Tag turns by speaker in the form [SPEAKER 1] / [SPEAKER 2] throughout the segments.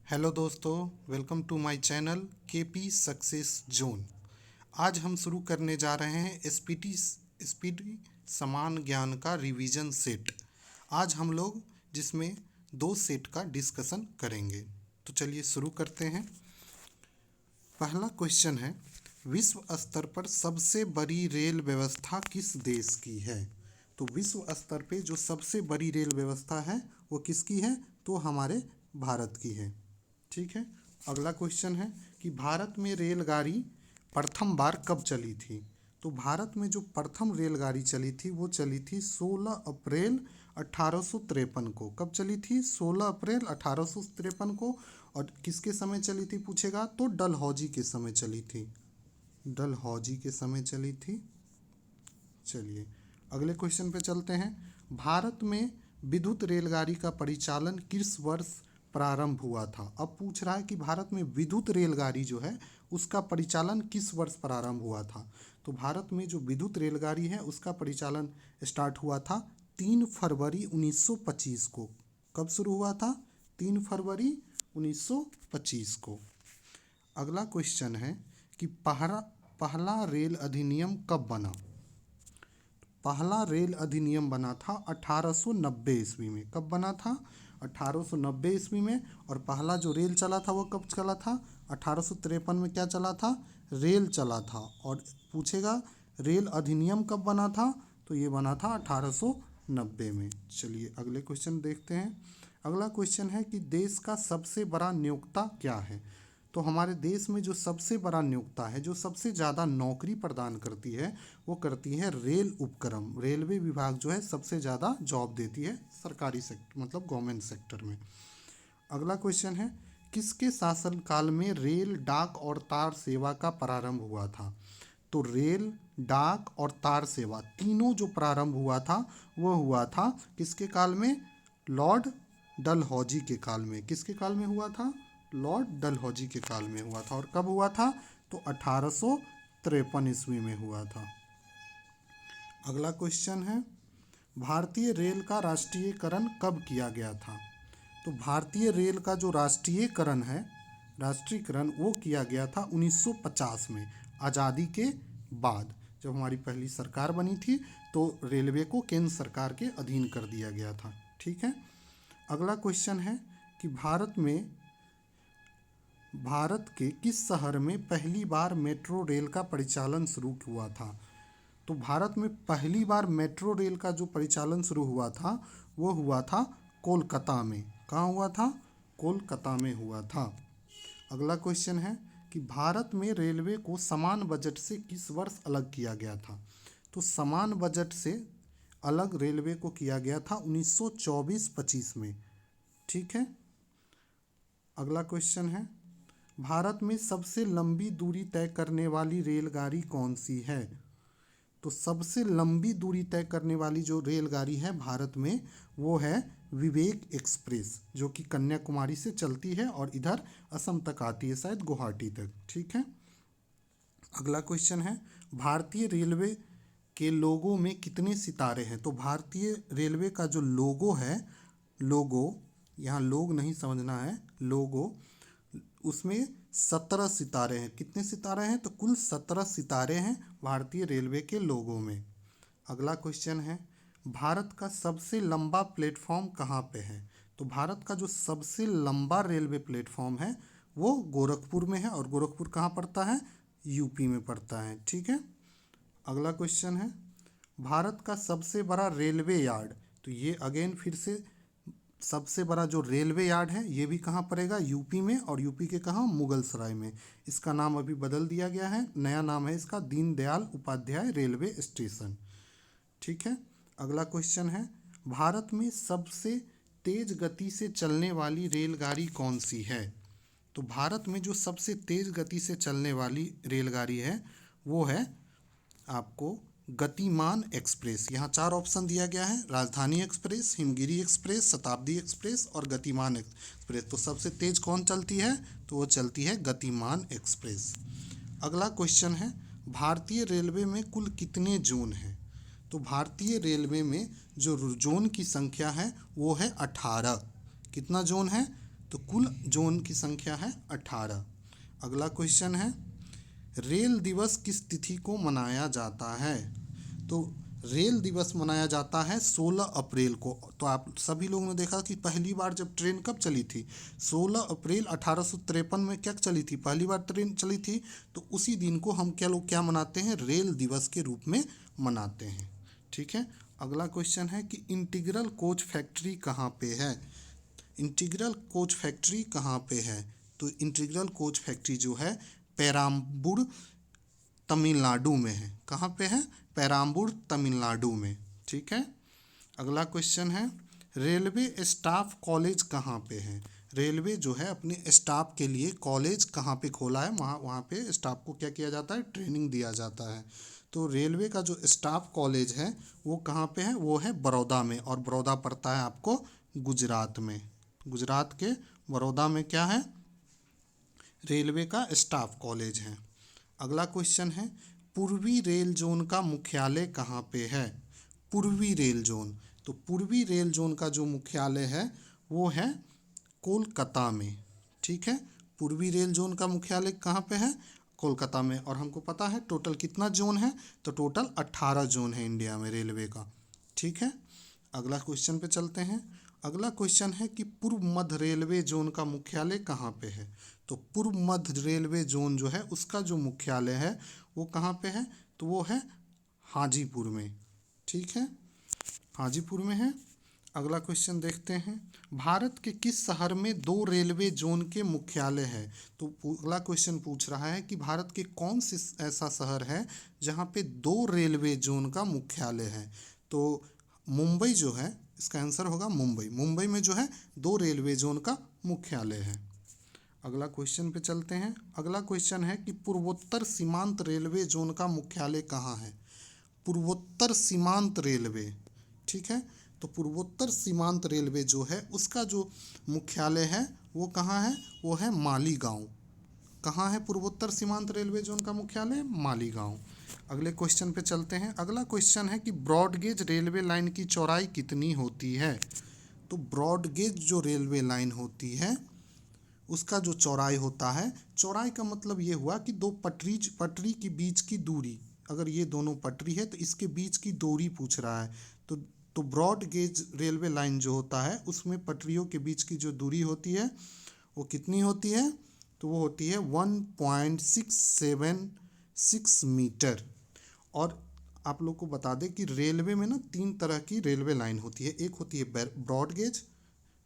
[SPEAKER 1] Hello दोस्तों, welcome to my channel KP success zone. आज हम शुरू करने जा रहे हैं एसपीटी समान ज्ञान का रिवीजन सेट। आज हम लोग जिसमें दो सेट का डिस्कशन करेंगे। तो चलिए शुरू करते हैं। पहला क्वेश्चन है, विश्व स्तर पर सबसे बड़ी रेल व्यवस्था किस देश की है? तो विश्व स्तर पे जो सबसे बड़ी रेल व्यवस्था है वो किसकी है? तो हमारे भारत की है। ठीक है। अगला क्वेश्चन है कि भारत में रेलगाड़ी प्रथम बार कब चली थी? तो भारत में जो प्रथम रेलगाड़ी चली थी वो चली थी 16 अप्रैल 1853 को। कब चली थी? 16 अप्रैल 1853 को। और किसके समय चली थी पूछेगा तो डलहौजी के समय चली थी। डलहौजी के समय चली थी। चलिए अगले क्वेश्चन पे चलते हैं। भारत में विद्युत रेलगाड़ी का परिचालन किस वर्ष प्रारंभ हुआ था? अब पूछ रहा है कि भारत में विद्युत रेलगाड़ी जो है उसका परिचालन किस वर्ष प्रारंभ हुआ था। तो भारत में जो विद्युत रेलगाड़ी है उसका परिचालन स्टार्ट हुआ था 3 फरवरी 1925 को। कब शुरू हुआ था? 3 फरवरी 1925 को। अगला क्वेश्चन है कि पहला रेल अधिनियम कब बना? पहला रेल अधिनियम बना था 1890 ईस्वी में। कब बना था? 1890 ईस्वी में। और पहला जो रेल चला था वो कब चला था? 1853 में। क्या चला था? रेल चला था। और पूछेगा रेल अधिनियम कब बना था? तो ये बना था 1890 में। चलिए अगले क्वेश्चन देखते हैं। अगला क्वेश्चन है कि देश का सबसे बड़ा नियोक्ता क्या है? तो हमारे देश में जो सबसे बड़ा नियोक्ता है, जो सबसे ज़्यादा नौकरी प्रदान करती है, वो करती है रेल उपक्रम। रेलवे विभाग जो है सबसे ज़्यादा जॉब देती है सरकारी सेक्टर मतलब गवर्नमेंट सेक्टर में। अगला क्वेश्चन है, किसके शासनकाल में रेल, डाक और तार सेवा का प्रारंभ हुआ था? तो रेल, डाक और तार सेवा तीनों जो प्रारंभ हुआ था वो हुआ था किसके काल में? लॉर्ड डलहौजी के काल में। किसके काल में हुआ था? लॉर्ड डलहौजी के काल में हुआ था। और कब हुआ था? तो 1853 ईस्वी में हुआ था। अगला क्वेश्चन है, भारतीय रेल का राष्ट्रीयकरण कब किया गया था? तो भारतीय रेल का जो राष्ट्रीयकरण वो किया गया था 1950 में, आज़ादी के बाद। जब हमारी पहली सरकार बनी थी तो रेलवे को केंद्र सरकार के अधीन कर दिया गया था। ठीक है। अगला क्वेश्चन है कि भारत के किस शहर में पहली बार मेट्रो रेल का परिचालन शुरू हुआ था? तो भारत में पहली बार मेट्रो रेल का जो परिचालन शुरू हुआ था वो हुआ था कोलकाता में। कहाँ हुआ था? कोलकाता में हुआ था। अगला क्वेश्चन है कि भारत में रेलवे को समान बजट से किस वर्ष अलग किया गया था? तो समान बजट से अलग रेलवे को किया गया था 1924-25 में। ठीक है। अगला क्वेश्चन है, भारत में सबसे लंबी दूरी तय करने वाली रेलगाड़ी कौन सी है? तो सबसे लंबी दूरी तय करने वाली जो रेलगाड़ी है भारत में वो है विवेक एक्सप्रेस, जो कि कन्याकुमारी से चलती है और इधर असम तक आती है, शायद गुवाहाटी तक। ठीक है। अगला क्वेश्चन है, भारतीय रेलवे के लोगो में कितने सितारे हैं? तो भारतीय रेलवे का जो लोगो है, यहाँ लोग नहीं समझना है, लोगो, उसमें 17 सितारे हैं। कितने सितारे हैं? तो कुल 17 सितारे हैं भारतीय रेलवे के लोगों में। अगला क्वेश्चन है, भारत का सबसे लंबा प्लेटफॉर्म कहाँ पे है? तो भारत का जो सबसे लंबा रेलवे प्लेटफॉर्म है वो गोरखपुर में है। और गोरखपुर कहाँ पड़ता है? यूपी में पड़ता है। ठीक है। अगला क्वेश्चन है, भारत का सबसे बड़ा रेलवे यार्ड, तो ये अगेन फिर से सबसे बड़ा जो रेलवे यार्ड है ये भी कहाँ पड़ेगा? यूपी में। और यूपी के कहाँ? मुगलसराय में। इसका नाम अभी बदल दिया गया है, नया नाम है इसका दीनदयाल उपाध्याय रेलवे स्टेशन। ठीक है। अगला क्वेश्चन है, भारत में सबसे तेज गति से चलने वाली रेलगाड़ी कौन सी है? तो भारत में जो सबसे तेज गति से चलने वाली रेलगाड़ी है वो है आपको गतिमान एक्सप्रेस। यहाँ 4 ऑप्शन दिया गया है, राजधानी एक्सप्रेस, हिमगिरी एक्सप्रेस, शताब्दी एक्सप्रेस और गतिमान एक्सप्रेस। तो सबसे तेज कौन चलती है? तो वो चलती है गतिमान एक्सप्रेस। अगला क्वेश्चन है, भारतीय रेलवे में कुल कितने जोन हैं? तो भारतीय रेलवे में जो जोन की संख्या है वो है 18। कितना जोन है? तो कुल जोन की संख्या है 18। अगला क्वेश्चन है, रेल दिवस किस तिथि को मनाया जाता है? तो रेल दिवस मनाया जाता है 16 अप्रैल को। तो आप सभी लोगों ने देखा कि पहली बार जब ट्रेन कब चली थी? 16 अप्रैल 1853 में क्या चली थी? पहली बार ट्रेन चली थी। तो उसी दिन को हम क्या मनाते हैं? रेल दिवस के रूप में मनाते हैं। ठीक है। अगला क्वेश्चन है कि इंटीग्रल कोच फैक्ट्री कहाँ पे है? इंटीग्रल कोच फैक्ट्री कहाँ पे है? तो इंटीग्रल कोच फैक्ट्री जो है पेराम्बूर तमिलनाडु में है। कहाँ पे है? पेराम्बूर तमिलनाडु में। ठीक है। अगला क्वेश्चन है, रेलवे स्टाफ कॉलेज कहाँ पे है? रेलवे जो है अपने स्टाफ के लिए कॉलेज कहाँ पे खोला है? वहाँ पे स्टाफ को क्या किया जाता है? ट्रेनिंग दिया जाता है। तो रेलवे का जो स्टाफ कॉलेज है वो कहाँ पे है? वो है बड़ौदा में, और बड़ौदा पड़ता है आपको गुजरात में। गुजरात के बड़ौदा में क्या है? रेलवे का स्टाफ कॉलेज है। अगला क्वेश्चन है, पूर्वी रेल जोन का मुख्यालय कहाँ पे है? पूर्वी रेल जोन, तो पूर्वी रेल जोन का जो मुख्यालय है वो है कोलकाता में। ठीक है। पूर्वी रेल जोन का मुख्यालय कहाँ पे है? कोलकाता में। और हमको पता है टोटल कितना जोन है? तो टोटल 18 जोन है इंडिया में रेलवे का। ठीक है। अगला क्वेश्चन पे चलते हैं। अगला क्वेश्चन है कि पूर्व मध्य रेलवे जोन का मुख्यालय कहाँ पे है? तो पूर्व मध्य रेलवे जोन जो है उसका जो मुख्यालय है वो कहाँ पे है? तो वो है हाजीपुर में। ठीक है, हाजीपुर में है। अगला क्वेश्चन देखते हैं, भारत के किस शहर में 2 रेलवे जोन के मुख्यालय है? तो अगला क्वेश्चन पूछ रहा है कि भारत के कौन से ऐसा शहर है जहाँ पे 2 रेलवे जोन का मुख्यालय है? तो मुंबई जो है, इसका आंसर होगा मुंबई। मुंबई में जो है 2 रेलवे जोन का मुख्यालय है। अगला क्वेश्चन पे चलते हैं। अगला क्वेश्चन है कि पूर्वोत्तर सीमांत रेलवे जोन का मुख्यालय कहाँ है? पूर्वोत्तर सीमांत रेलवे। ठीक है। तो पूर्वोत्तर सीमांत रेलवे जो है उसका जो मुख्यालय है वो कहाँ है? वो है मालीगांव। कहाँ है पूर्वोत्तर सीमांत रेलवे जोन का मुख्यालय? मालीगांव। अगले क्वेश्चन पे चलते हैं। अगला क्वेश्चन है कि ब्रॉड गेज रेलवे लाइन की चौड़ाई कितनी होती है? तो ब्रॉड गेज जो रेलवे लाइन होती है उसका जो चौड़ाई होता है, चौड़ाई का मतलब ये हुआ कि दो पटरी के बीच की दूरी, अगर ये दोनों पटरी है तो इसके बीच की दूरी पूछ रहा है। तो ब्रॉड गेज रेलवे लाइन जो होता है उसमें पटरियों के बीच की जो दूरी होती है वो कितनी होती है? तो वो होती है 1.676 मीटर। और आप लोग को बता दें कि रेलवे में ना 3 तरह की रेलवे लाइन होती है। एक होती है ब्रॉड गेज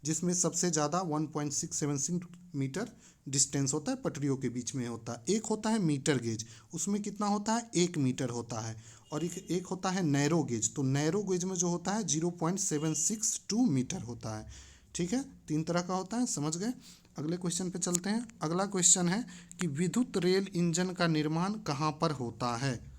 [SPEAKER 1] जिसमें सबसे ज़्यादा 1.676 मीटर डिस्टेंस होता है, पटरियों के बीच में होता है। एक होता है मीटर गेज, उसमें कितना होता है? 1 मीटर होता है। और एक होता है नैरो गेज, तो नैरो गेज में जो होता है 0.762 मीटर होता है। ठीक है, 3 तरह का होता है, समझ गए। अगले क्वेश्चन पे चलते हैं। अगला क्वेश्चन है कि विद्युत रेल इंजन का निर्माण कहाँ पर होता है?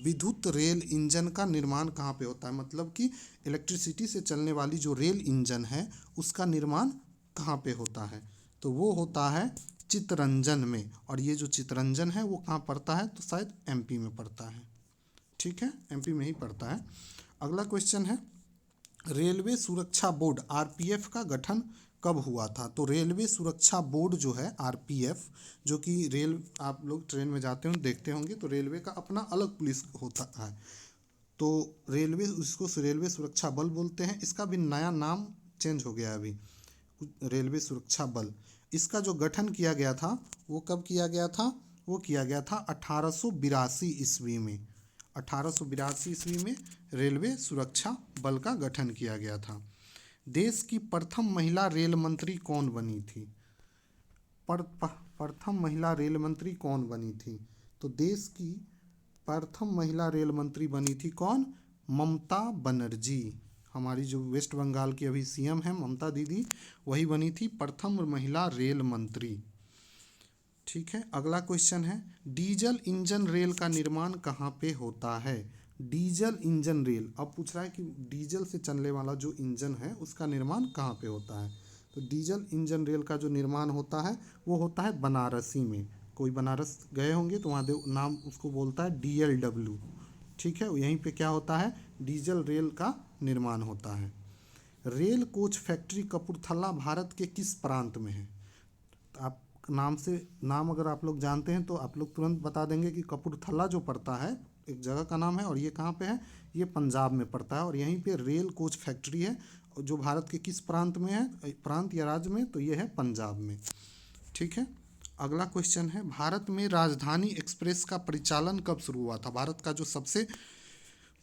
[SPEAKER 1] विद्युत रेल इंजन का निर्माण कहाँ पे होता है? मतलब कि इलेक्ट्रिसिटी से चलने वाली जो रेल इंजन है उसका निर्माण कहाँ पे होता है? तो वो होता है चितरंजन में। और ये जो चितरंजन है वो कहाँ पड़ता है? तो शायद एमपी में पड़ता है। ठीक है, एमपी में ही पड़ता है। अगला क्वेश्चन है, रेलवे सुरक्षा बोर्ड आरपीएफ का गठन कब हुआ था? तो रेलवे सुरक्षा बोर्ड जो है आरपीएफ, जो कि आप लोग ट्रेन में जाते हो देखते होंगे तो रेलवे का अपना अलग पुलिस होता है। तो रेलवे, इसको रेलवे सुरक्षा बल बोलते हैं। इसका भी नया नाम चेंज हो गया अभी, रेलवे सुरक्षा बल। इसका जो गठन किया गया था वो कब किया गया था? वो किया गया था 1882 ईस्वी में। 1882 ईस्वी में रेलवे सुरक्षा बल का गठन किया गया था। देश की प्रथम महिला रेल मंत्री कौन बनी थी? प्रथम महिला रेल मंत्री कौन बनी थी? तो देश की प्रथम महिला रेल मंत्री बनी थी कौन? ममता बनर्जी। हमारी जो वेस्ट बंगाल की अभी सीएम है ममता दीदी, वही बनी थी प्रथम महिला रेल मंत्री। ठीक है। अगला क्वेश्चन है, डीजल इंजन रेल का निर्माण कहाँ पे होता है? डीजल इंजन रेल, अब पूछ रहा है कि डीजल से चलने वाला जो इंजन है उसका निर्माण कहाँ पे होता है? तो डीजल इंजन रेल का जो निर्माण होता है वो होता है बनारसी में। कोई बनारस गए होंगे तो वहाँ नाम उसको बोलता है DLW। ठीक है, यहीं पे क्या होता है? डीजल रेल का निर्माण होता है। Rail coach factory Kapurthala Bharat के किस प्रांत में है? तो आप नाम अगर आप लोग जानते हैं तो आप लोग तुरंत बता देंगे कि कपूरथला जो पड़ता है एक जगह का नाम है, और ये कहाँ पे है? ये पंजाब में पड़ता है, और यहीं पे रेल कोच फैक्ट्री है जो भारत के किस प्रांत में है, प्रांत या राज्य में? तो ये है पंजाब में। ठीक है। अगला क्वेश्चन है, भारत में राजधानी एक्सप्रेस का परिचालन कब शुरू हुआ था? भारत का जो सबसे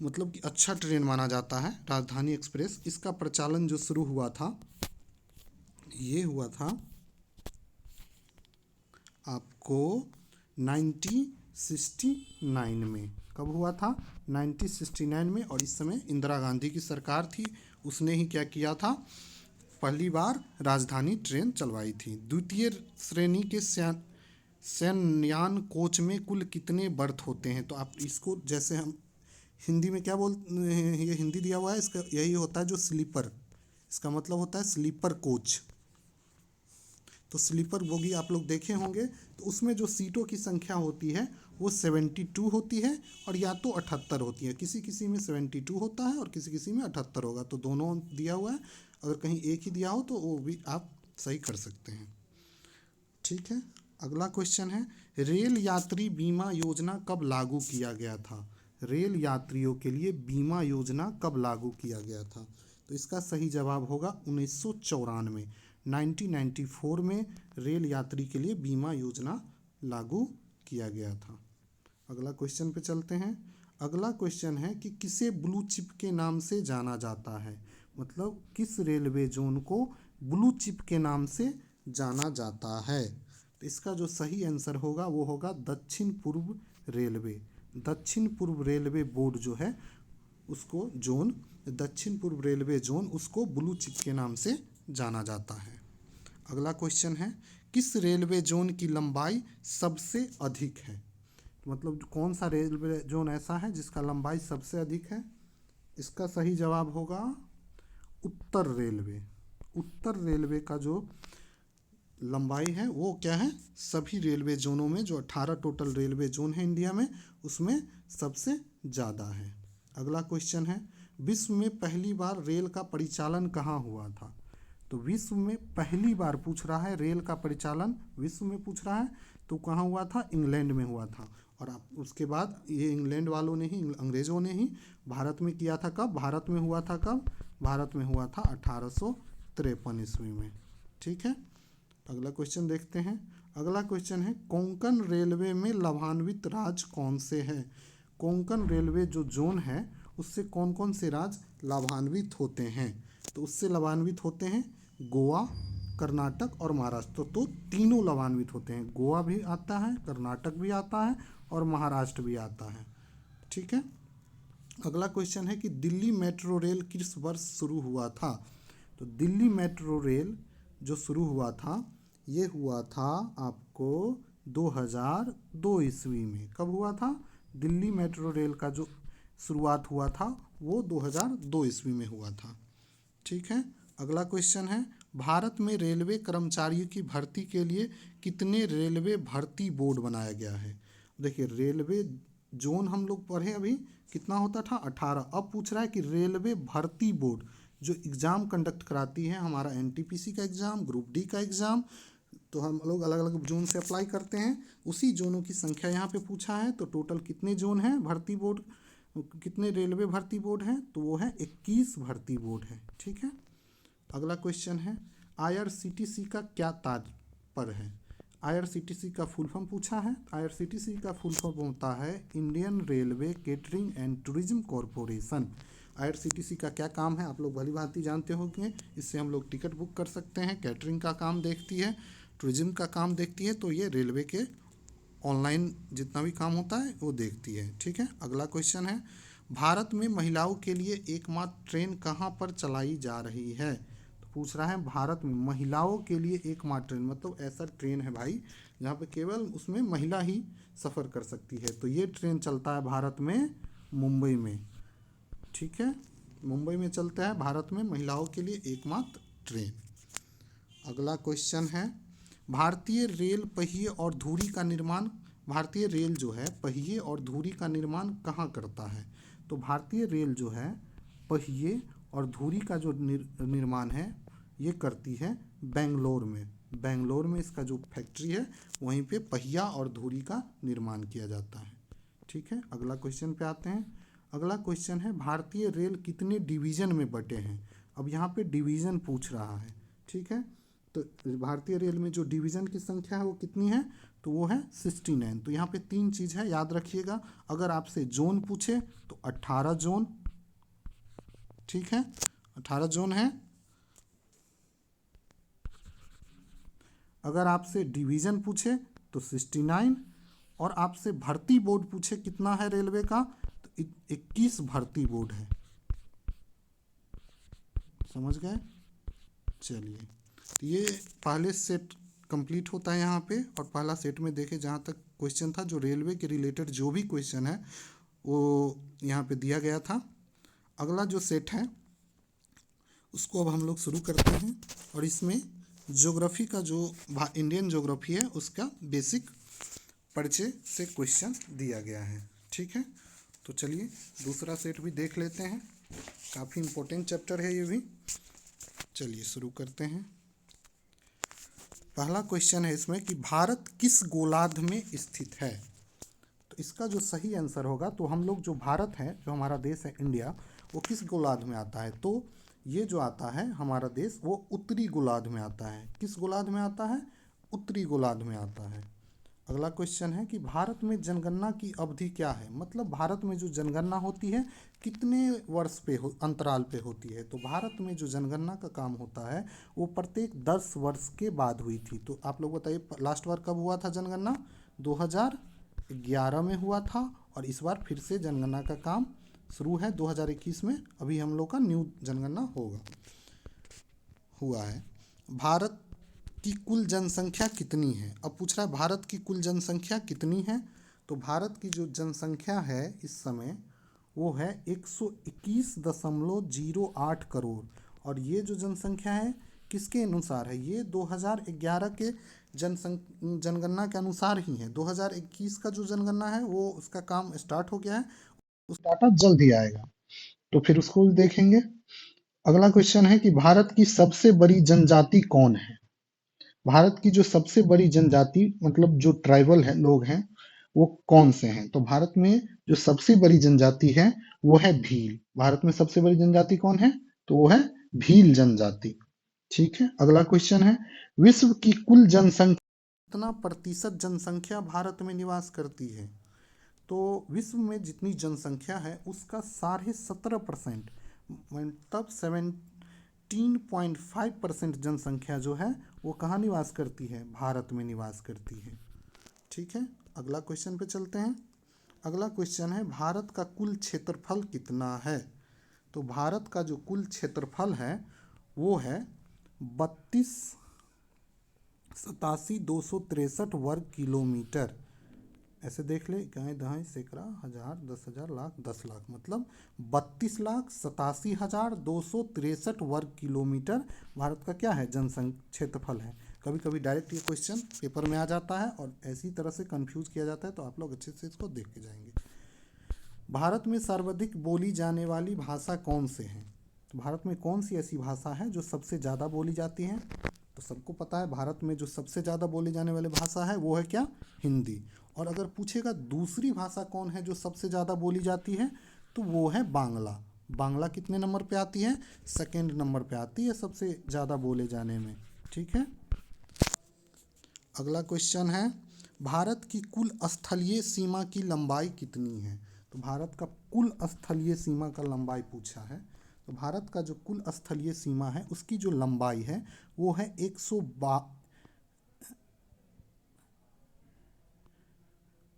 [SPEAKER 1] मतलब कि अच्छा ट्रेन माना जाता है राजधानी एक्सप्रेस, इसका प्रचलन जो शुरू हुआ था, ये हुआ था आपको 1969 में। कब हुआ था? 1969 में। और इस समय इंदिरा गांधी की सरकार थी, उसने ही क्या किया था? पहली बार राजधानी ट्रेन चलवाई थी। द्वितीय श्रेणी के शयनयान कोच में कुल कितने बर्थ होते हैं? तो आप इसको जैसे हम हिंदी में क्या ये हिंदी दिया हुआ है, इसका यही होता है जो स्लीपर, इसका मतलब होता है स्लीपर कोच। तो स्लीपर बोगी आप लोग देखे होंगे, तो उसमें जो सीटों की संख्या होती है वो 72 होती है, और या तो 78 होती है। किसी किसी में 72 होता है और किसी किसी में 78 होगा, तो दोनों दिया हुआ है। अगर कहीं एक ही दिया हो तो वो भी आप सही कर सकते हैं। ठीक है। अगला क्वेश्चन है, रेल यात्री बीमा योजना कब लागू किया गया था? रेल यात्रियों के लिए बीमा योजना कब लागू किया गया था? तो इसका सही जवाब होगा 1994। 1994 में रेल यात्री के लिए बीमा योजना लागू किया गया था। अगला क्वेश्चन पे चलते हैं। अगला क्वेश्चन है कि किसे ब्लू चिप के नाम से जाना जाता है? मतलब किस रेलवे जोन को ब्लू चिप के नाम से जाना जाता है? तो इसका जो सही आंसर होगा वो होगा दक्षिण पूर्व रेलवे। दक्षिण पूर्व रेलवे बोर्ड जो है उसको जोन, दक्षिण पूर्व रेलवे जोन, उसको ब्लू चिप के नाम से जाना जाता है। अगला क्वेश्चन है, किस रेलवे जोन की लंबाई सबसे अधिक है? मतलब कौन सा रेलवे जोन ऐसा है जिसका लंबाई सबसे अधिक है? इसका सही जवाब होगा उत्तर रेलवे। उत्तर रेलवे का जो लंबाई है वो क्या है? सभी रेलवे जोनों में, जो 18 टोटल रेलवे जोन है इंडिया में, उसमें सबसे ज़्यादा है। अगला क्वेश्चन है, विश्व में पहली बार रेल का परिचालन कहाँ हुआ था? तो विश्व में पहली बार पूछ रहा है, रेल का परिचालन विश्व में पूछ रहा है, तो कहाँ हुआ था? इंग्लैंड में हुआ था। और आप उसके बाद ये इंग्लैंड वालों ने ही, अंग्रेज़ों ने ही भारत में किया था। कब भारत में हुआ था? कब भारत में हुआ था? 1853 ईस्वी में। ठीक है। अगला क्वेश्चन देखते हैं। अगला क्वेश्चन है, कोंकण रेलवे में लाभान्वित राज्य कौन से हैं? कोंकण रेलवे जो जोन है उससे कौन कौन से राज्य लाभान्वित होते हैं? तो उससे लाभान्वित होते हैं गोवा, कर्नाटक और महाराष्ट्र। तो तीनों लाभान्वित होते हैं, गोवा भी आता है, कर्नाटक भी आता है और महाराष्ट्र भी आता है। ठीक है। अगला क्वेश्चन है कि दिल्ली मेट्रो रेल किस वर्ष शुरू हुआ था? तो दिल्ली मेट्रो रेल जो शुरू हुआ था, ये हुआ था आपको 2002 ईस्वी में। कब हुआ था? दिल्ली मेट्रो रेल का जो शुरुआत हुआ था वो 2002 ईस्वी में हुआ था। ठीक है। अगला क्वेश्चन है, भारत में रेलवे कर्मचारियों की भर्ती के लिए कितने रेलवे भर्ती बोर्ड बनाया गया है? देखिए, रेलवे जोन हम लोग पढ़े अभी, कितना होता था? 18। अब पूछ रहा है कि रेलवे भर्ती बोर्ड जो एग्ज़ाम कंडक्ट कराती है, हमारा एनटीपीसी का एग्ज़ाम, ग्रुप डी का एग्ज़ाम, तो हम लोग अलग अलग जोन से अप्लाई करते हैं, उसी जोनों की संख्या यहाँ पे पूछा है। तो टोटल कितने जोन हैं भर्ती बोर्ड, कितने रेलवे भर्ती बोर्ड हैं? तो वो है 21 भर्ती बोर्ड है। ठीक है। अगला क्वेश्चन है, आईआरसीटीसी का क्या तात्पर्य है? आईआरसीटीसी का फुल फॉर्म पूछा है। आईआरसीटीसी का फुल फॉर्म होता है Indian railway catering and tourism corporation. IRCTC का क्या काम है आप लोग भली भांति जानते होंगे। इससे हम लोग टिकट बुक कर सकते हैं, कैटरिंग का काम देखती है, टूरिज्म का काम देखती है, तो ये रेलवे के ऑनलाइन जितना भी काम होता है वो देखती है। ठीक है। अगला क्वेश्चन है, भारत में महिलाओं के लिए एकमात्र ट्रेन कहाँ पर चलाई जा रही है? तो पूछ रहा है भारत में महिलाओं के लिए एकमात्र ट्रेन, मतलब ऐसा ट्रेन है भाई जहाँ पे केवल उसमें महिला ही सफ़र कर सकती है। तो ये ट्रेन चलता है भारत में मुंबई में। ठीक है। मुंबई में चलता है भारत में महिलाओं के लिए एकमात्र ट्रेन। अगला क्वेश्चन है, भारतीय रेल पहिए और धुरी का निर्माण, भारतीय रेल जो है पहिए और धुरी का निर्माण कहाँ करता है? तो भारतीय रेल जो है पहिए और धुरी का जो निर्माण है ये करती है बेंगलोर में। बेंगलोर में इसका जो फैक्ट्री है वहीं पे पहिया और धुरी का निर्माण किया जाता है। ठीक है, अगला क्वेश्चन पे आते हैं। अगला क्वेश्चन है भारतीय रेल कितने डिवीज़न में बटे हैं। अब यहाँ पे डिवीज़न पूछ रहा है। ठीक है, तो भारतीय रेल में जो डिवीज़न की संख्या है वो कितनी है, तो वो है 69। तो यहाँ पे 3 चीज़ है, याद रखिएगा। अगर आपसे जोन पूछे तो 18 जोन, ठीक है, 18 जोन है। अगर आपसे डिवीज़न पूछे तो 69, और आपसे भर्ती बोर्ड पूछे कितना है रेलवे का, तो 21 भर्ती बोर्ड है। समझ गए। चलिए, तो ये पहले सेट कंप्लीट होता है यहाँ पे, और पहला सेट में देखे जहाँ तक क्वेश्चन था जो रेलवे के रिलेटेड जो भी क्वेश्चन है वो यहाँ पे दिया गया था। अगला जो सेट है उसको अब हम लोग शुरू करते हैं, और इसमें ज्योग्राफी का जो इंडियन ज्योग्राफी है उसका बेसिक परिचय से क्वेश्चन दिया गया है। ठीक है, तो चलिए दूसरा सेट भी देख लेते हैं, काफ़ी इम्पोर्टेंट चैप्टर है ये भी। चलिए शुरू करते हैं। पहला क्वेश्चन है इसमें कि भारत किस गोलार्ध में स्थित है। तो इसका जो सही आंसर होगा, तो हम लोग जो भारत है, जो हमारा देश है इंडिया, वो किस गोलार्ध में आता है, तो ये जो आता है हमारा देश वो उत्तरी गोलार्ध में आता है। किस गोलार्ध में आता है, उत्तरी गोलार्ध में आता है। अगला क्वेश्चन है कि भारत में जनगणना की अवधि क्या है, मतलब भारत में जो जनगणना होती है कितने वर्ष पे अंतराल पे होती है। तो भारत में जो जनगणना का काम होता है वो प्रत्येक 10 वर्ष के बाद हुई थी। तो आप लोग बताइए लास्ट बार कब हुआ था जनगणना, 2011 में हुआ था, और इस बार फिर से जनगणना का काम शुरू है 2021 में। अभी हम लोग का न्यू जनगणना हुआ है। भारत की कुल जनसंख्या कितनी है। अब पूछ रहा है भारत की कुल जनसंख्या कितनी है, तो भारत की जो जनसंख्या है इस समय वो है 121.08 करोड़। और ये जो जनसंख्या है किसके अनुसार है, ये 2011 के जनगणना के अनुसार ही है। 2021 का जो जनगणना है वो उसका काम स्टार्ट हो गया है, उस डाटा जल्द ही आएगा, तो फिर उसको देखेंगे। अगला क्वेश्चन है कि भारत की सबसे बड़ी जनजाति कौन है। भारत की जो सबसे बड़ी जनजाति मतलब जो ट्राइबल है लोग हैं वो कौन से हैं, तो भारत में जो सबसे बड़ी जनजाति है वो है भील। भारत में सबसे बड़ी जनजाति कौन है, तो वो है भील जनजाति। ठीक है, अगला क्वेश्चन है विश्व की कुल जनसंख्या कितना प्रतिशत जनसंख्या भारत में निवास करती है। तो विश्व में जितनी जनसंख्या है उसका 17.5%, मतलब 17.5% जनसंख्या जो है वो कहाँ निवास करती है, भारत में निवास करती है। ठीक है, अगला क्वेश्चन पे चलते हैं। अगला क्वेश्चन है भारत का कुल क्षेत्रफल कितना है। तो भारत का जो कुल क्षेत्रफल है वो है 32,87,263 वर्ग किलोमीटर। ऐसे देख ले, इकाई दहाई सैकड़ा हजार 10,000 लाख 10 लाख, मतलब 32,87,263 वर्ग किलोमीटर भारत का क्या है, जनसंख्या क्षेत्रफल है। कभी कभी डायरेक्ट ये क्वेश्चन पेपर में आ जाता है और ऐसी तरह से कंफ्यूज किया जाता है, तो आप लोग अच्छे से इसको देख के जाएंगे। भारत में सर्वाधिक बोली जाने वाली भाषा कौन से हैं। तो भारत में कौन सी ऐसी भाषा है जो सबसे ज़्यादा बोली जाती है, तो सबको पता है भारत में जो सबसे ज़्यादा बोली जाने वाली भाषा है वो है क्या, हिंदी। और अगर पूछेगा दूसरी भाषा कौन है जो सबसे ज़्यादा बोली जाती है, तो वो है बांग्ला। बांग्ला कितने नंबर पे आती है, सेकेंड नंबर पे आती है सबसे ज़्यादा बोले जाने में। ठीक है, अगला क्वेश्चन है भारत की कुल स्थलीय सीमा की लंबाई कितनी है। तो भारत का कुल स्थलीय सीमा का लंबाई पूछा है। तो भारत का जो कुल स्थलीय सीमा है उसकी जो लंबाई है वो है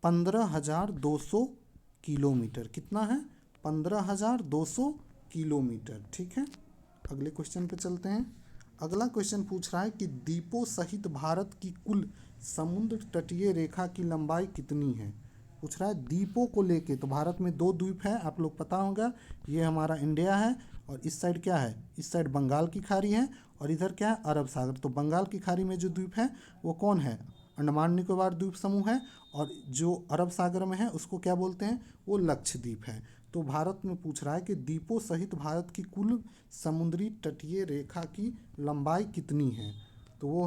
[SPEAKER 1] 15,200 किलोमीटर। कितना है, 15,200 किलोमीटर। ठीक है, अगले क्वेश्चन पे चलते हैं। अगला क्वेश्चन पूछ रहा है कि द्वीपों सहित भारत की कुल समुद्र तटीय रेखा की लंबाई कितनी है। पूछ रहा है द्वीपों को लेके, तो भारत में 2 द्वीप है, आप लोग पता होगा, ये हमारा इंडिया है, और इस साइड क्या है, इस साइड बंगाल की खाड़ी है, और इधर क्या है, अरब सागर। तो बंगाल की खाड़ी में जो द्वीप है वो कौन है, अंडमान निकोबार द्वीप समूह है, और जो अरब सागर में है उसको क्या बोलते हैं, वो लक्षद्वीप है। तो भारत में पूछ रहा है कि द्वीपों सहित भारत की कुल समुद्री तटीय रेखा की लंबाई कितनी है। तो वो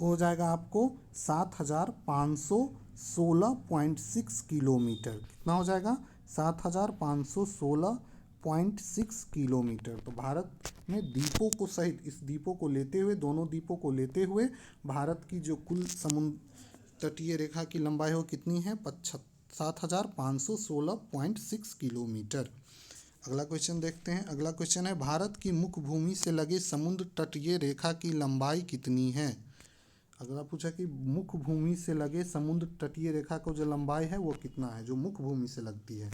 [SPEAKER 1] हो जाएगा आपको 7,516.6 किलोमीटर। कितना हो जाएगा? 7,516.6 किलोमीटर। तो भारत में द्वीपों को सहित, इस द्वीपों को लेते हुए, दोनों द्वीपों को लेते हुए भारत की जो कुल समुद्र तटीय रेखा की लंबाई हो कितनी है? 7,516.6 किलोमीटर। अगला क्वेश्चन देखते हैं। अगला क्वेश्चन है, भारत की मुख्य भूमि से लगे समुद्र तटीय रेखा की लंबाई कितनी है? अगला पूछा कि मुख्य भूमि से लगे समुद्र तटीय रेखा को जो लंबाई है वो कितना है, जो मुख्य भूमि से लगती है,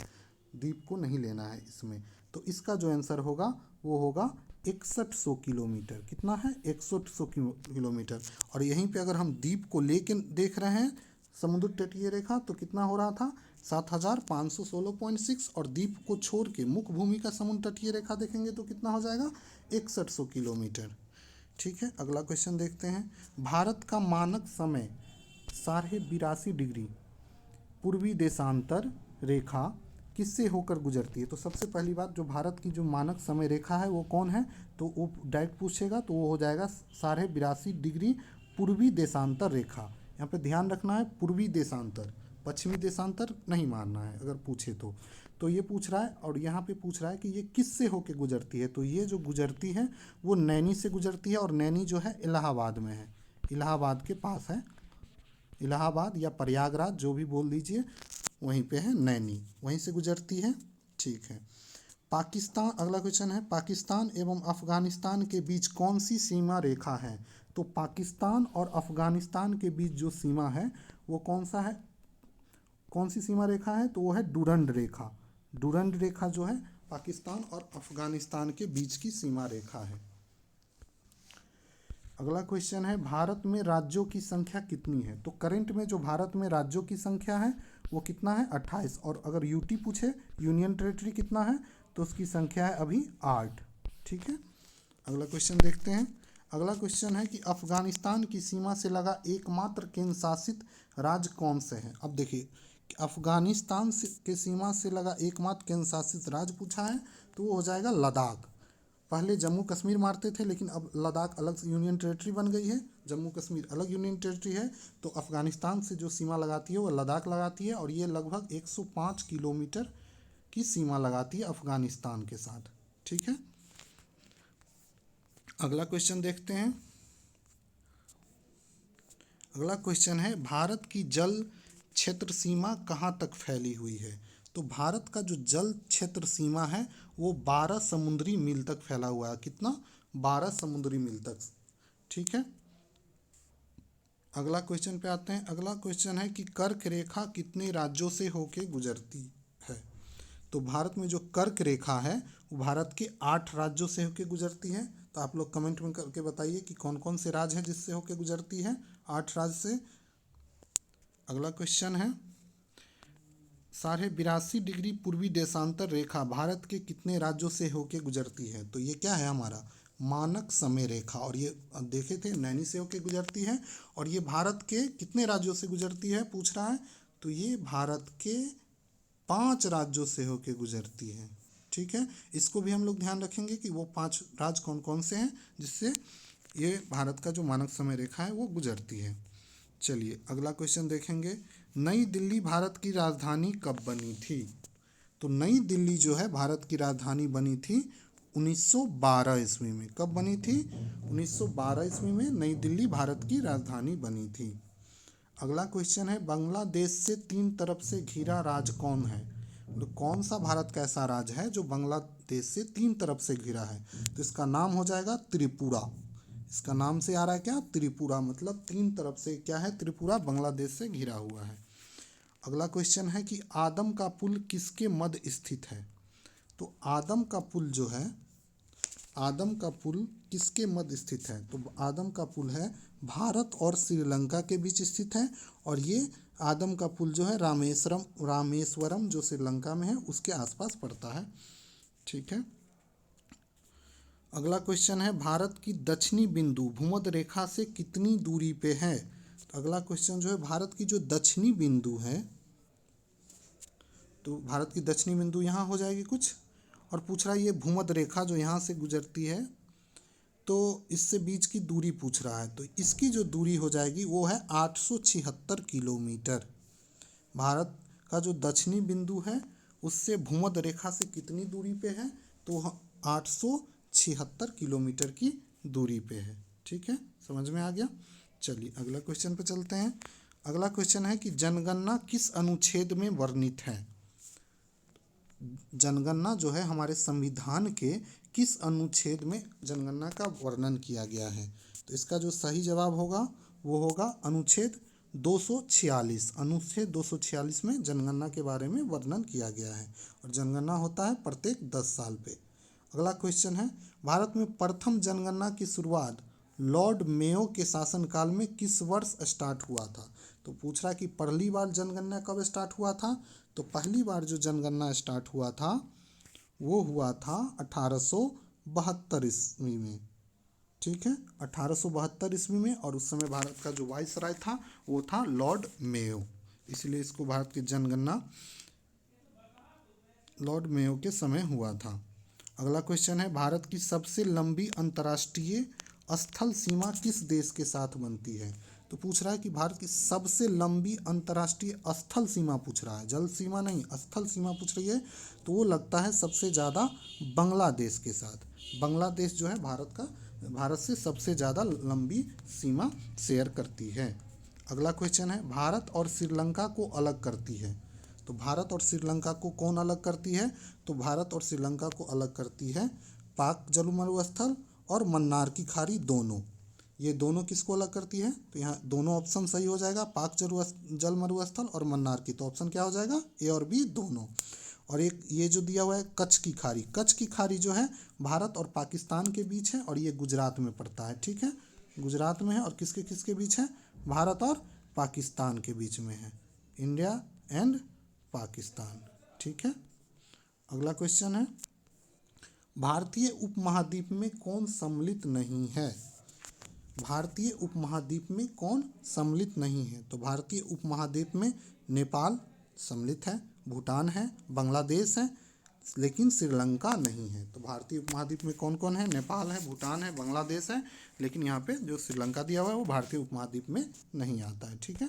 [SPEAKER 1] द्वीप को नहीं लेना है इसमें। तो इसका जो आंसर होगा वो होगा 6100 किलोमीटर। कितना है? 6100 किलोमीटर। और यहीं पे अगर हम द्वीप को लेके देख रहे हैं समुद्र तटीय रेखा, तो कितना हो रहा था? 7,516.6। और द्वीप को छोड़ के मुख्य भूमि का समुद्र तटीय रेखा देखेंगे तो कितना हो जाएगा? 6100 किलोमीटर। ठीक है, अगला क्वेश्चन देखते हैं। भारत का मानक समय 82.5 डिग्री पूर्वी देशांतर रेखा किससे होकर गुजरती है? तो सबसे पहली बात, जो भारत की जो मानक समय रेखा है वो कौन है? तो वो डायरेक्ट पूछेगा तो वो हो जाएगा 82.5 डिग्री पूर्वी देशांतर रेखा। यहाँ पे ध्यान रखना है, पूर्वी देशांतर, पश्चिमी देशांतर नहीं मानना है अगर पूछे तो ये पूछ रहा है। और यहाँ पे पूछ रहा है कि ये किस से होके गुजरती है। तो ये जो गुजरती है वो नैनी से गुजरती है, और नैनी जो है इलाहाबाद में है, इलाहाबाद के पास है। इलाहाबाद या प्रयागराज जो भी बोल दीजिए, वहीं पे है नैनी, वहीं से गुजरती है। ठीक है। पाकिस्तान, अगला क्वेश्चन है, पाकिस्तान एवं अफगानिस्तान के बीच कौन सी सीमा रेखा है? तो पाकिस्तान और अफगानिस्तान के बीच जो सीमा है वो कौन सा है, कौन सी सीमा रेखा है? तो वो है डुरंड रेखा। डुरंड रेखा जो है पाकिस्तान और अफगानिस्तान के बीच की सीमा रेखा है। अगला क्वेश्चन है, भारत में राज्यों की संख्या कितनी है? तो करंट में जो भारत में राज्यों की संख्या है वो कितना है? 28। और अगर यूटी पूछे, यूनियन टेरिटरी कितना है, तो उसकी संख्या है अभी 8। ठीक है, अगला क्वेश्चन देखते हैं। अगला क्वेश्चन है कि अफगानिस्तान की सीमा से लगा एकमात्र केंद्र शासित राज्य कौन से है? अब देखिए, अफगानिस्तान के सीमा से लगा एकमात्र केंद्र शासित राज्य पूछा है तो वो हो जाएगा लद्दाख। पहले जम्मू कश्मीर मारते थे, लेकिन अब लद्दाख अलग यूनियन टेरिटरी बन गई है, जम्मू कश्मीर अलग यूनियन टेरिटरी है। तो अफगानिस्तान से जो सीमा लगाती है वो लद्दाख लगाती है, और ये लगभग 105 किलोमीटर की सीमा लगाती है अफगानिस्तान के साथ। ठीक है, अगला क्वेश्चन देखते हैं। अगला क्वेश्चन है, भारत की जल क्षेत्र सीमा कहाँ तक फैली हुई है? तो भारत का जो जल क्षेत्र सीमा है वो 12 समुद्री मील तक फैला हुआ है। कितना? 12 समुद्री मील तक। ठीक है, अगला क्वेश्चन पे आते हैं। अगला क्वेश्चन है कि कर्क रेखा कितने राज्यों से होके गुजरती है? तो भारत में जो कर्क रेखा है वो भारत के 8 राज्यों से होके गुजरती है। तो आप लोग कमेंट में करके बताइए कि कौन कौन से राज्य हैं जिससे होके गुजरती है, 8 राज्य से। अगला क्वेश्चन है, 82.5 डिग्री पूर्वी देशांतर रेखा भारत के कितने राज्यों से होके गुजरती है? तो ये क्या है? हमारा मानक समय रेखा। और ये देखे थे नैनी से होके गुजरती है। और ये भारत के कितने राज्यों से गुजरती है पूछ रहा है? तो ये भारत के 5 राज्यों से होके गुजरती है। ठीक है, इसको भी हम लोग ध्यान रखेंगे कि वो 5 राज्य कौन कौन से हैं जिससे ये भारत का जो मानक समय रेखा है वो गुजरती है। चलिए अगला क्वेश्चन देखेंगे। नई दिल्ली भारत की राजधानी कब बनी थी? तो नई दिल्ली जो है भारत की राजधानी बनी थी 1912 ईस्वी में। कब बनी थी? 1912 ईस्वी में नई दिल्ली भारत की राजधानी बनी थी। अगला क्वेश्चन है, बांग्लादेश से 3 तरफ से घिरा राज्य कौन है? तो कौन सा भारत का ऐसा राज्य है जो बांग्लादेश से 3 तरफ से घिरा है? तो इसका नाम हो जाएगा त्रिपुरा। इसका नाम से आ रहा है क्या? त्रिपुरा। मतलब 3 तरफ से क्या है? त्रिपुरा बांग्लादेश से घिरा हुआ है। अगला क्वेश्चन है कि आदम का पुल किसके मध्य स्थित है? तो आदम का पुल जो है, आदम का पुल किसके मध्य स्थित है? तो आदम का पुल है भारत और श्रीलंका के बीच स्थित है। और ये आदम का पुल जो है रामेश्वरम जो श्रीलंका में है उसके आसपास पड़ता है। ठीक है, अगला क्वेश्चन है, भारत की दक्षिणी बिंदु भूमध्य रेखा से कितनी दूरी पे है? तो अगला क्वेश्चन जो है, भारत की जो दक्षिणी बिंदु है तो भारत की दक्षिणी बिंदु यहाँ हो जाएगी कुछ। और पूछ रहा है ये भूमध्य रेखा जो यहाँ से गुजरती है, तो इससे बीच की दूरी पूछ रहा है, तो इसकी जो दूरी हो जाएगी वो है 876 किलोमीटर। भारत का जो दक्षिणी बिंदु है उससे भूमध्य रेखा से कितनी दूरी पे है, तो 876 किलोमीटर की दूरी पे है। ठीक है, समझ में आ गया। चलिए अगला क्वेश्चन पे चलते हैं। अगला क्वेश्चन है कि जनगणना किस अनुच्छेद में वर्णित है। जनगणना जो है हमारे संविधान के किस अनुच्छेद में जनगणना का वर्णन किया गया है, तो इसका जो सही जवाब होगा वो होगा अनुच्छेद 246। अनुच्छेद 246 में जनगणना के बारे में वर्णन किया गया है और जनगणना होता है प्रत्येक 10 साल पे। अगला क्वेश्चन है भारत में प्रथम जनगणना की शुरुआत लॉर्ड मेयो के शासनकाल में किस वर्ष स्टार्ट हुआ था। तो पूछ रहा कि पहली बार जनगणना कब स्टार्ट हुआ था, तो पहली बार जो जनगणना स्टार्ट हुआ था वो हुआ था 1872 ईस्वी में। ठीक है, 1872 ईस्वी में, और उस समय भारत का जो वाइसराय था वो था लॉर्ड मेयो, इसलिए इसको भारत की जनगणना लॉर्ड मेयो के समय हुआ था। अगला क्वेश्चन है भारत की सबसे लंबी अंतर्राष्ट्रीय स्थल सीमा किस देश के साथ बनती है। तो पूछ रहा है कि भारत की सबसे लंबी अंतर्राष्ट्रीय स्थल सीमा पूछ रहा है, जल सीमा नहीं, स्थल सीमा पूछ रही है, तो वो लगता है सबसे ज़्यादा बांग्लादेश के साथ। बांग्लादेश जो है भारत से सबसे ज़्यादा लंबी सीमा शेयर करती है। अगला क्वेश्चन है भारत और श्रीलंका को अलग करती है। तो भारत और श्रीलंका को कौन अलग करती है, तो भारत और श्रीलंका को अलग करती है पाक जलमरुस्थल और मन्नार की खाड़ी दोनों। ये दोनों किसको अलग करती है, तो यहाँ दोनों ऑप्शन सही हो जाएगा, पाक जलमरुस्थल और मन्नार की। तो ऑप्शन क्या हो जाएगा, ए और बी दोनों। और एक ये जो दिया हुआ है कच्छ की खाड़ी, कच्छ की खाड़ी जो है भारत और पाकिस्तान के बीच है और ये गुजरात में पड़ता है। ठीक है, गुजरात में है और किसके किसके बीच है, भारत और पाकिस्तान के बीच में है, इंडिया एंड पाकिस्तान। ठीक है, अगला क्वेश्चन है भारतीय उपमहाद्वीप में कौन सम्मिलित नहीं है। भारतीय उपमहाद्वीप में कौन सम्मिलित नहीं है, तो भारतीय उपमहाद्वीप में नेपाल सम्मिलित है, भूटान है, बांग्लादेश है, लेकिन श्रीलंका नहीं है। तो भारतीय उपमहाद्वीप में कौन कौन है, नेपाल है, भूटान है, बांग्लादेश है, लेकिन यहाँ पे जो श्रीलंका दिया हुआ है वो भारतीय उपमहाद्वीप में नहीं आता है। ठीक है,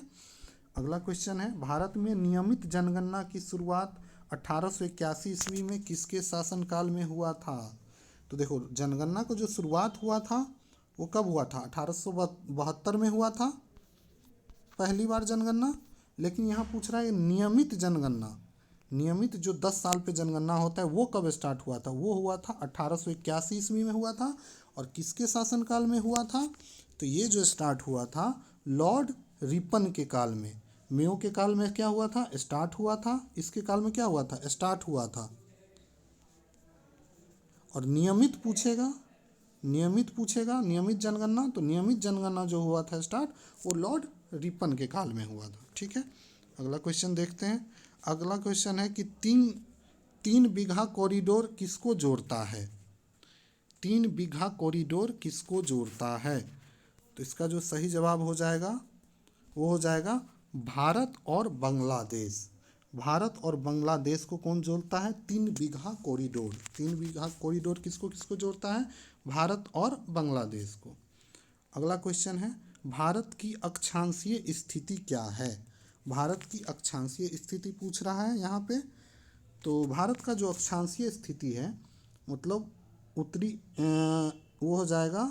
[SPEAKER 1] अगला क्वेश्चन है भारत में नियमित जनगणना की शुरुआत 1881 ईस्वी में किसके शासनकाल में हुआ था। तो देखो जनगणना को जो शुरुआत हुआ था वो कब हुआ था, 1872 में हुआ था पहली बार जनगणना। लेकिन यहाँ पूछ रहा है नियमित जनगणना, नियमित जो 10 साल पे जनगणना होता है वो कब स्टार्ट हुआ था, वो हुआ था 1881 ईस्वी में हुआ था। और किसके शासनकाल में हुआ था, तो ये जो स्टार्ट हुआ था लॉर्ड रिपन के काल में। मेयो के काल में क्या हुआ था, स्टार्ट हुआ था, इसके काल में क्या हुआ था, स्टार्ट हुआ था। और नियमित पूछेगा, नियमित जनगणना, तो नियमित जनगणना जो हुआ था स्टार्ट वो लॉर्ड रिपन के काल में हुआ था। ठीक है, अगला क्वेश्चन देखते हैं। अगला क्वेश्चन है कि तीन बीघा कॉरिडोर किसको जोड़ता है। 3 बीघा कॉरिडोर किसको जोड़ता है, तो इसका जो सही जवाब हो जाएगा वो हो जाएगा भारत और बांग्लादेश। भारत और बांग्लादेश को कौन जोड़ता है, 3 बीघा कॉरिडोर। 3 बीघा कॉरिडोर किसको किसको जोड़ता है, भारत और बांग्लादेश को। अगला क्वेश्चन है भारत की अक्षांशीय स्थिति क्या है। भारत की अक्षांशीय स्थिति पूछ रहा है यहाँ पे। तो भारत का जो अक्षांशीय स्थिति है मतलब उत्तरी वो हो जाएगा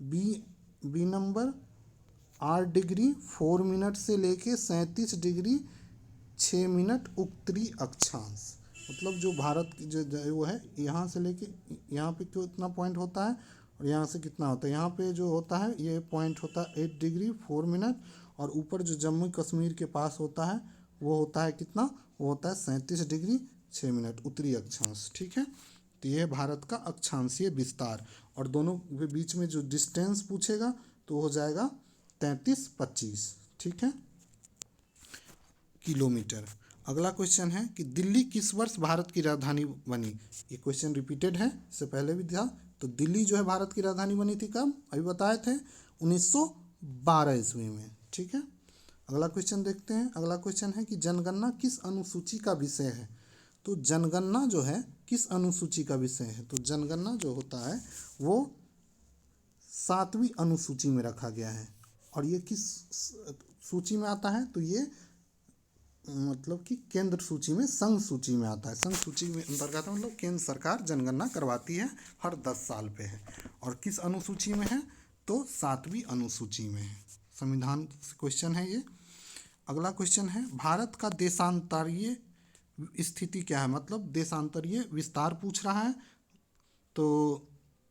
[SPEAKER 1] बी नंबर 8 डिग्री 4 मिनट से लेके 37 डिग्री 6 मिनट उत्तरी अक्षांश। मतलब जो भारत की जो वो है यहाँ से लेके यहाँ पे कितना पॉइंट होता है और यहाँ से कितना होता है, यहाँ पे जो होता है ये पॉइंट होता है 8 डिग्री 4 मिनट, और ऊपर जो जम्मू कश्मीर के पास होता है वो होता है कितना, वो होता है 37 डिग्री 6 मिनट उत्तरी अक्षांश। ठीक है, तो ये है भारत का अक्षांशीय विस्तार। और दोनों के बीच में जो डिस्टेंस पूछेगा तो हो जाएगा 33-25। ठीक है, किलोमीटर। अगला क्वेश्चन है कि दिल्ली किस वर्ष भारत की राजधानी बनी। ये क्वेश्चन रिपीटेड है, इससे पहले भी था। तो दिल्ली जो है भारत की राजधानी बनी थी कब, अभी बताए थे 1912 ईस्वी में। ठीक है, अगला क्वेश्चन देखते हैं। अगला क्वेश्चन है कि जनगणना किस अनुसूची का विषय है। तो जनगणना जो है किस अनुसूची का विषय है? तो जनगणना जो होता है वो 7वीं अनुसूची में रखा गया है। और ये किस सूची में आता है? तो ये मतलब कि केंद्र सूची में, संघ सूची में आता है। संघ सूची में अंतर्गत मतलब केंद्र सरकार जनगणना करवाती है, हर 10 साल पे है। और किस अनुसूची में है? तो 7वीं अनुसूची में है। संविधान से क्वेश्चन है ये। अगला क्वेश्चन है, भारत का देशांतरीय स्थिति क्या है? मतलब देशांतरीय विस्तार पूछ रहा है। तो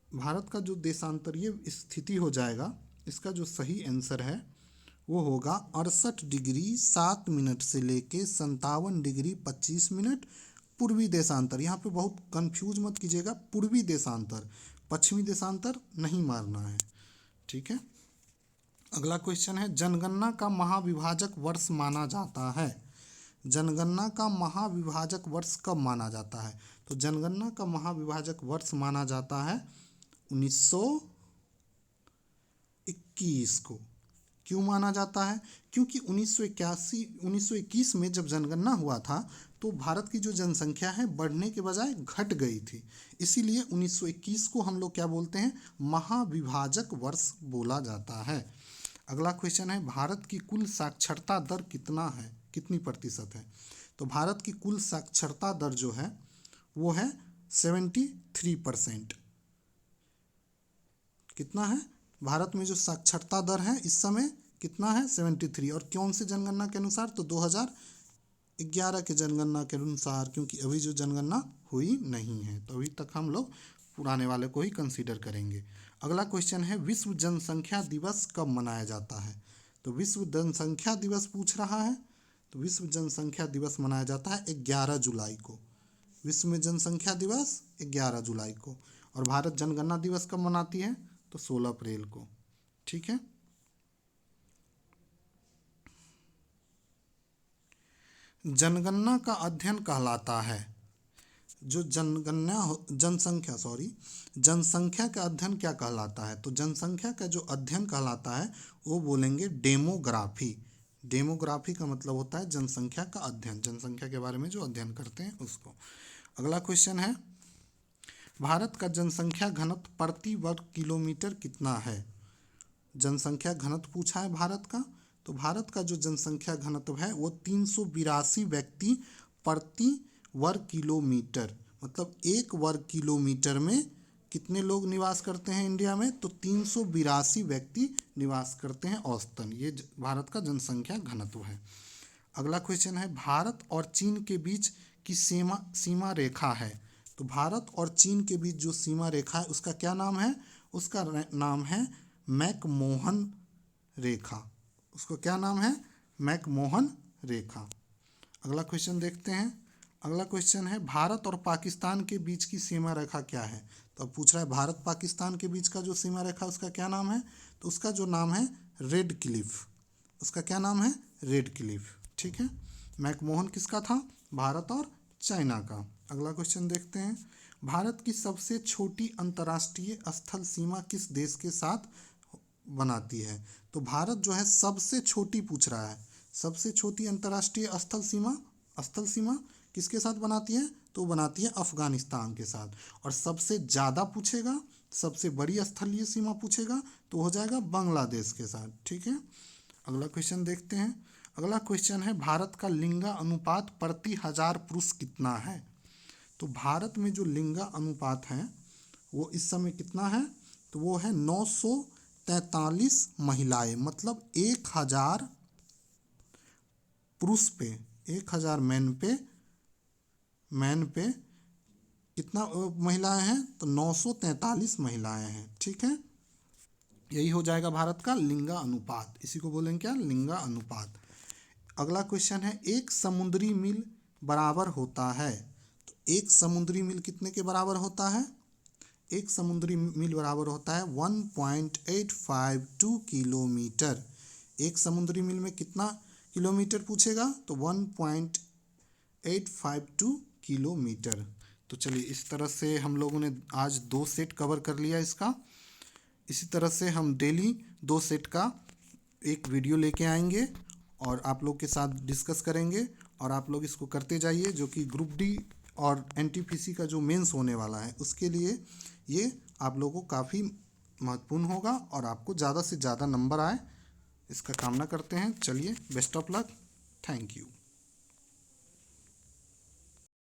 [SPEAKER 1] भारत का जो देशांतरीय स्थिति हो जाएगा, इसका जो सही आंसर है वो होगा 68 डिग्री 7 मिनट से लेके 57 डिग्री 25 मिनट पूर्वी देशांतर। यहाँ पे बहुत कंफ्यूज मत कीजिएगा, पूर्वी देशांतर, पश्चिमी देशांतर नहीं मारना है, ठीक है। अगला क्वेश्चन है, जनगणना का महाविभाजक वर्ष माना जाता है। जनगणना का महाविभाजक वर्ष कब माना जाता है? तो जनगणना का महाविभाजक वर्ष माना जाता है 1921 को। क्यों माना जाता है? क्योंकि 1921 में जब जनगणना हुआ था तो भारत की जो जनसंख्या है बढ़ने के बजाय घट गई थी। इसीलिए 1921 को हम लोग क्या बोलते हैं? महाविभाजक वर्ष बोला जाता है। अगला क्वेश्चन है, भारत की कुल साक्षरता दर कितना है, कितनी प्रतिशत है? तो भारत की कुल साक्षरता दर जो है वो है 73%। कितना है? भारत में जो साक्षरता दर है इस समय कितना है? 73। और कौन से जनगणना के अनुसार? तो 2011 के जनगणना के अनुसार, क्योंकि अभी जो जनगणना हुई नहीं है तो अभी तक हम लोग पुराने वाले को ही कंसीडर करेंगे। अगला क्वेश्चन है, विश्व जनसंख्या दिवस कब मनाया जाता है? तो विश्व जनसंख्या दिवस पूछ रहा है। तो विश्व जनसंख्या दिवस मनाया जाता है 11 जुलाई को। विश्व में जनसंख्या दिवस 11 जुलाई को। और भारत जनगणना दिवस कब मनाती है? तो 16 अप्रैल को, ठीक है। जनगणना का अध्ययन कहलाता है, जो जनसंख्या का अध्ययन क्या कहलाता है? तो जनसंख्या का जो अध्ययन कहलाता है वो बोलेंगे डेमोग्राफी। डेमोग्राफी का मतलब होता है जनसंख्या का अध्ययन, जनसंख्या के बारे में जो अध्ययन करते हैं उसको। अगला क्वेश्चन है, भारत का जनसंख्या घनत्व प्रति वर्ग किलोमीटर कितना है? जनसंख्या घनत्व पूछा है भारत का। तो भारत का जो जनसंख्या घनत्व है वो 382 व्यक्ति प्रति वर्ग किलोमीटर, मतलब 1 वर्ग किलोमीटर में कितने लोग निवास करते हैं इंडिया में? तो 382 व्यक्ति निवास करते हैं औसतन। ये भारत का जनसंख्या घनत्व है। अगला क्वेश्चन है, भारत और चीन के बीच की सीमा रेखा है। तो भारत और चीन के बीच जो सीमा रेखा है उसका क्या नाम है? उसका नाम है मैकमोहन रेखा। उसको क्या नाम है? मैकमोहन रेखा। अगला क्वेश्चन देखते हैं। अगला क्वेश्चन है, भारत और पाकिस्तान के बीच की सीमा रेखा क्या है? तो अब पूछ रहा है भारत पाकिस्तान के बीच का जो सीमा रेखा उसका क्या नाम है? तो उसका जो नाम है रेड क्लिफ। उसका क्या नाम है? रेड क्लिफ, ठीक है। मैकमोहन किसका था? भारत और चाइना का। अगला क्वेश्चन देखते हैं, भारत की सबसे छोटी अंतर्राष्ट्रीय स्थल सीमा किस देश के साथ बनाती है? तो भारत जो है सबसे छोटी पूछ रहा है, सबसे छोटी अंतर्राष्ट्रीय स्थल सीमा किसके साथ बनाती है? तो बनाती है अफगानिस्तान के साथ। और सबसे ज़्यादा पूछेगा, सबसे बड़ी स्थलीय सीमा पूछेगा तो हो जाएगा बांग्लादेश के साथ, ठीक है। अगला क्वेश्चन देखते हैं। अगला क्वेश्चन है, भारत का लिंगा अनुपात प्रति 1000 पुरुष कितना है? तो भारत में जो लिंगा अनुपात है वो इस समय कितना है? तो वो है 943 महिलाएं, मतलब 1000 पुरुष पे, 1000 मैन पे कितना महिलाएं हैं? तो 943 महिलाएं हैं, ठीक है। यही हो जाएगा भारत का लिंगा अनुपात। इसी को बोलेंगे क्या? लिंगा अनुपात। अगला क्वेश्चन है, एक समुद्री मील बराबर होता है। तो एक समुद्री मील कितने के बराबर होता है? एक समुद्री मील बराबर होता है 1.852 किलोमीटर। एक समुद्री मील में कितना किलोमीटर पूछेगा? तो 1.852 किलोमीटर। तो चलिए, इस तरह से हम लोगों ने आज 2 सेट कवर कर लिया इसका। इसी तरह से हम डेली 2 सेट का एक वीडियो लेके आएंगे और आप लोग के साथ डिस्कस करेंगे, और आप लोग इसको करते जाइए, जो कि ग्रुप डी और एनटीपीसी का जो मेंस होने वाला है उसके लिए ये आप लोगों को काफ़ी महत्वपूर्ण होगा और आपको ज़्यादा से ज़्यादा नंबर आए इसका कामना करते हैं। चलिए, best of luck. Thank you.